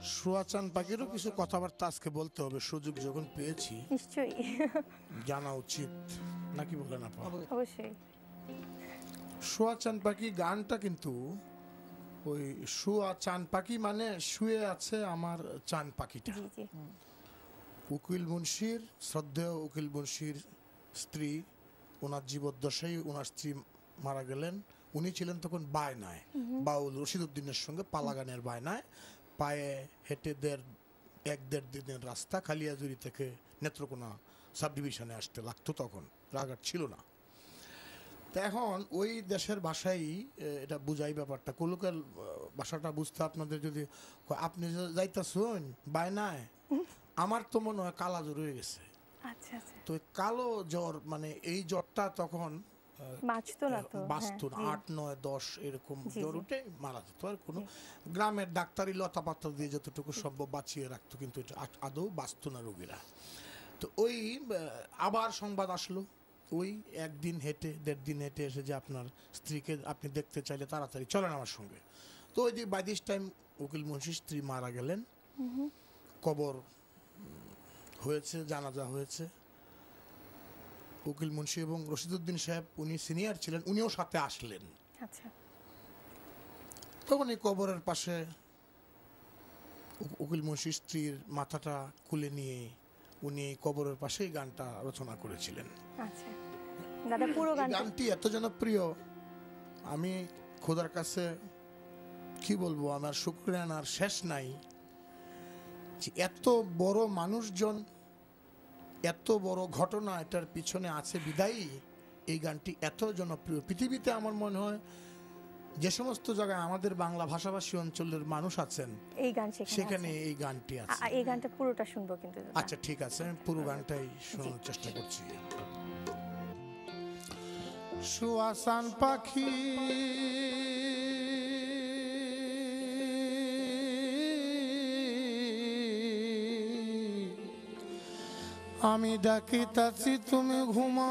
সুয়াচান পাখিরও কিছু কথাবার্তা আজকে বলতে হবে, সুযোগ যখন পেয়েছি নিশ্চয়ই। জানা উচিত, নাকি বলেন আপা? অবশ্যই। সুয়াচান পাখি গানটা কিন্তু ওই শুয়া চান পাখি মানে শুয়ে আছে আমার চান পাখিটা। জি জি। উকিল মুন্সির, শ্রদ্ধেয় উকিল মুন্সির স্ত্রী, ওনার জীবদ্দশায় ওনার স্ত্রী মারা গেলেন। উনি ছিলেন তখন বায়নায়, বাউল রশিদ উদ্দিনের সঙ্গে পালাগানের বায়নায়, পায়ে হেঁটে এক দেড় দিনের রাস্তা খালিয়াজুরি থেকে নেত্রকোনা সাব ডিভিশনে আসতে লাগতো। তখন রাগার ছিল না। তো এখন ওই দেশের ভাষাই এটা বুঝাই ব্যাপারটা। কলকাল ভাষাটা বুঝতে আপনাদের যদি আপনি যাইতেছেন বায়নায়, আমার তো মনে হয় কালা জ্বর হয়ে গেছে। আচ্ছা আচ্ছা। তো কালো জ্বর মানে এই জ্বরটা তখন বাঁচতো না তো। বাঁচতো না, 8, 9, 10 এরকম জি, জ্বর জি। উঠে মারা যেত। আর কোনো গ্রামের ডাক্তারি লতা পাতা দিয়ে যতটুকু সম্ভব বাঁচিয়ে রাখতো, কিন্তু এটা আদৌ বাঁচতো না রোগীরা। তো ওই আবার সংবাদ আসলো, ওই একদিন হেঁটে দেড় দিন হেঁটে এসে যে আপনার স্ত্রীকে আপনি দেখতে চাইলে তাড়াতাড়ি চলেন আমার সঙ্গে। তো ওই যে বাই দিস টাইম উকিল মুন্সির স্ত্রী মারা গেলেন, কবর হয়েছে, জানাজা হয়েছে। উকিল মুন্সি এবং রশিদউদ্দিন সাহেব, উনি সিনিয়র ছিলেন, উনিও সাথে আসলেন। আচ্ছা। তখন এই কবরের পাশে উকিল মুন্সির স্ত্রীর মাথাটা খুলে নিয়ে উনি কবরের পাশেই গানটা রচনা করেছিলেন। আচ্ছা দাদা, পুরো এই গানটা। গানটি এত জনপ্রিয়, আমি খোদার কাছে কি বলবো, আমার শুকরানার শেষ নাই যে এত বড় মানুষজন, এত বড় ঘটনা এটার পিছনে আছে বিদায়ী এই গানটি এত জনপ্রিয়। পৃথিবীতে আমার মনে হয় যে সমস্ত জায়গায় আমাদের বাংলা ভাষাভাষী অঞ্চলের মানুষ আছেন, এই গান সেখানে এই গানটি আছে। এই গানটা পুরোটা শুনবো কিন্তু দাদা। আচ্ছা ঠিক আছে, আমি পুরো গানটাই শোনার চেষ্টা করছি। সুয়াসান পাখি আমি ডাকিতাছি তুমি ঘুমাইছো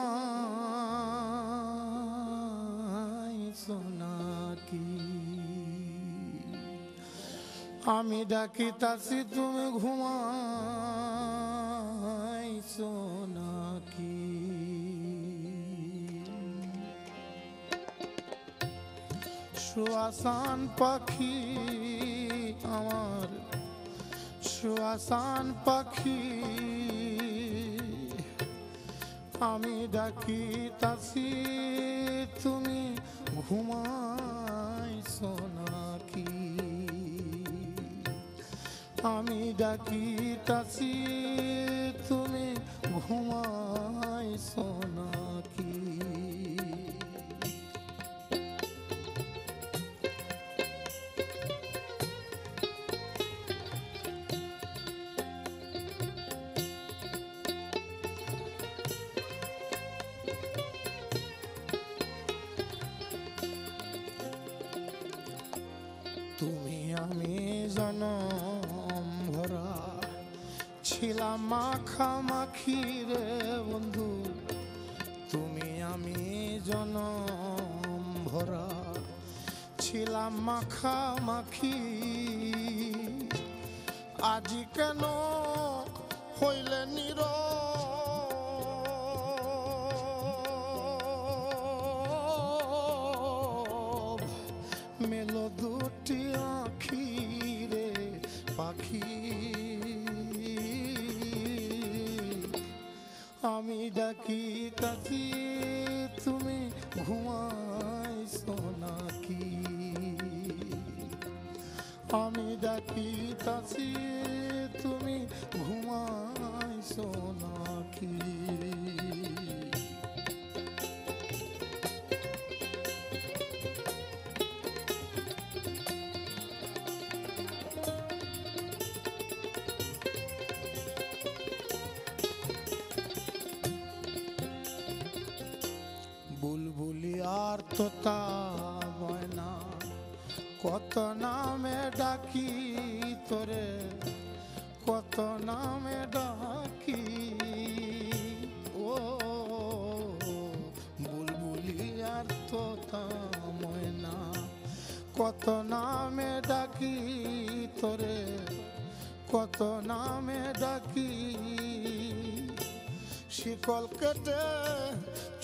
নাকি, আমি ডাকিতাছি তুমি ঘুমাইছো নাকি। সুয়াসান পাখি আমার, সুয়াসান পাখি, আমি ডাকিতাছি তুমি ঘুমাইছো নাকি, আমি ডাকিতাছি তুমি ঘুমাইছো নাকি। তুমি আমি জনম ভরা ছিলাম মাখামাখি রে বন্ধু, তুমি আমি জনম ভরা ছিলাম মাখামাখি, আজি কেন হইলে নীরব, মেলো দুটি আঁখি রে পাখি, আমি ডাকিতাছি তুমি ঘুমাইছো নাকি, আমি ডাকিতাছি তুমি ঘুমাইছো নাকি। বুলবুলি আর তোতা ময়না কত নামে ডাকি তোরে, কত নামে ডাকি, ও বুলবুলি আর তোতা ময়না কত নামে ডাকি তোরে, কত নামে ডাকি, শিকল কেটে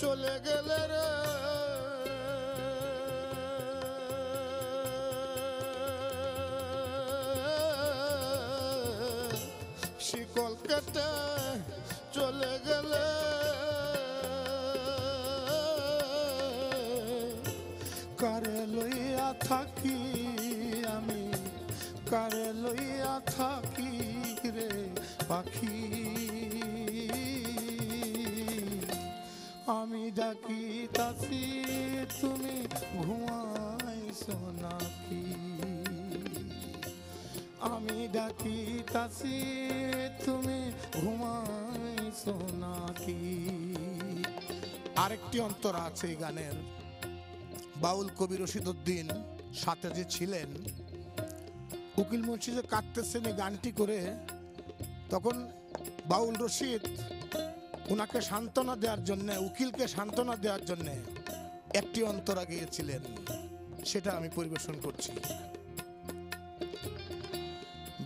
চলে গেলে রে, শিকল কেটে চলে গেলে কারে লইয়া থাকি আমি, কারে লইয়া থাকি রে পাখি, আমি ডাকি তাছি তুমি ঘুমাইছো নাকি, আমি ডাকি তাছি তুমি ঘুমাইছো নাকি। আরেকটি অন্তরা আছে এই গানের, বাউল কবি রশিদউদ্দিন সাথে যে ছিলেন, উকিল মুন্সি যে কাঁদতেছেন এই গানটি করে, তখন বাউল রশিদ উনাকে সান্ত্বনা দেওয়ার জন্য, উকিলকে সান্ত্বনা দেওয়ার জন্য একটি অন্তরা গিয়েছিলেন, সেটা আমি পরিবেশন করছি।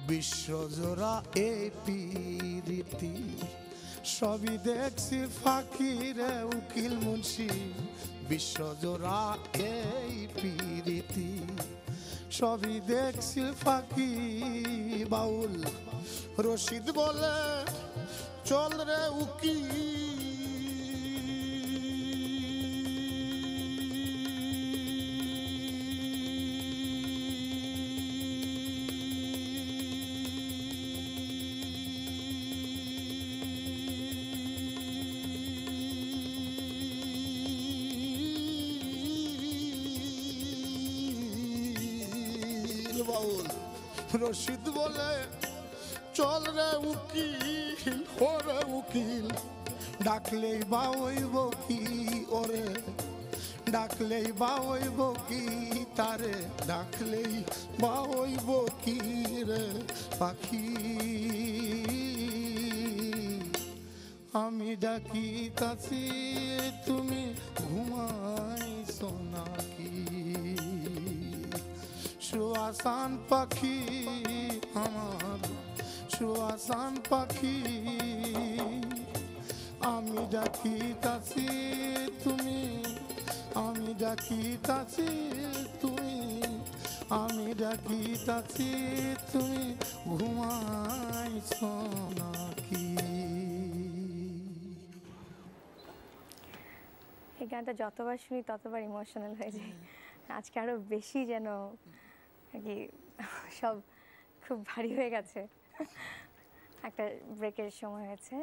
বিশ্বজোড়া এই পীরিতি সবই দেখছি ফাঁকি রে উকিল মুন্সি, বিশ্বজোড়া এই পীরিতি সবই দেখছি ফাঁকি। বাউল রশিদ বলে চল রে উকিল, বাউল রশিদ বলে চল রে উকিল, ওরে উকিল ডাকলেই বা হইব কি, ওরে ডাকলেই বা হইব কি, তারে ডাকলেই বা হইব কি রে পাখি, আমি ডাকি তাছি তুমি ঘুমাইছো নাকি, সুয়াসান পাখি আমার সুয়াসান পাখি, আমি ডাকি তাছি তুমি, আমি ডাকি তাছি তুমি, আমি ডাকি তাছি তুমি ঘুমাইছো নাকি। এই গানটা যতবার শুনি ততবার ইমোশনাল হয়ে যায়, আজকে আরো বেশি যেন আর কি সব খুব ভারী হয়ে গেছে। একটা ব্রেকের সময় হয়েছে।